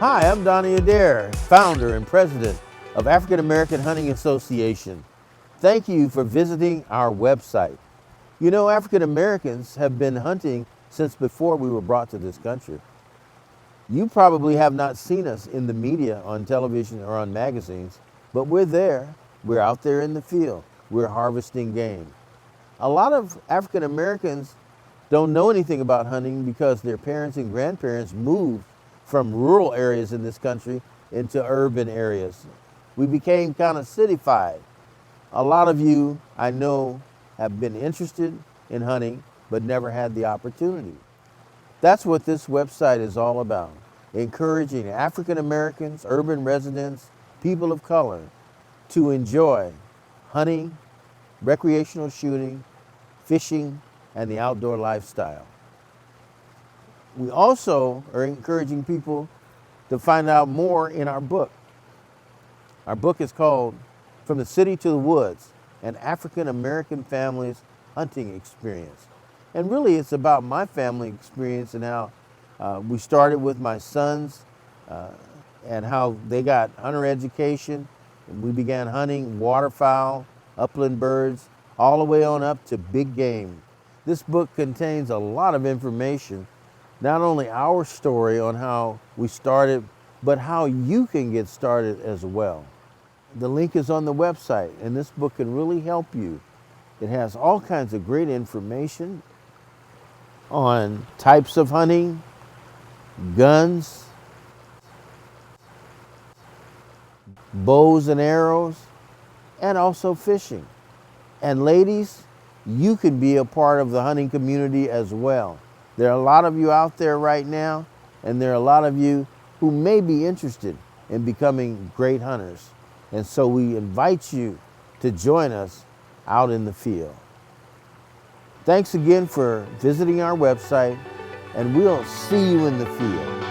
Hi, I'm Donnie Adair, founder and president of African American Hunting Association. Thank you for visiting our website. You know, African Americans have been hunting since before we were brought to this country. You probably have not seen us in the media, on television, or on magazines, but we're there. We're out there in the field. We're harvesting game. A lot of African Americans don't know anything about hunting because their parents and grandparents moved from rural areas in this country into urban areas. We became kind of cityfied. A lot of you, I know, have been interested in hunting but never had the opportunity. That's what this website is all about, encouraging African Americans, urban residents, people of color to enjoy hunting, recreational shooting, fishing, and the outdoor lifestyle. We also are encouraging people to find out more in our book. Our book is called From the City to the Woods, an African American Family's Hunting Experience. And really it's about my family experience and how we started with my sons and how they got hunter education. And we began hunting waterfowl, upland birds, all the way on up to big game. This book contains a lot of information, not only our story on how we started, but how you can get started as well. The link is on the website, and this book can really help you. It has all kinds of great information on types of hunting, guns, bows and arrows, and also fishing. And ladies, you can be a part of the hunting community as well. There are a lot of you out there right now, and there are a lot of you who may be interested in becoming great hunters. And so we invite you to join us out in the field. Thanks again for visiting our website, and we'll see you in the field.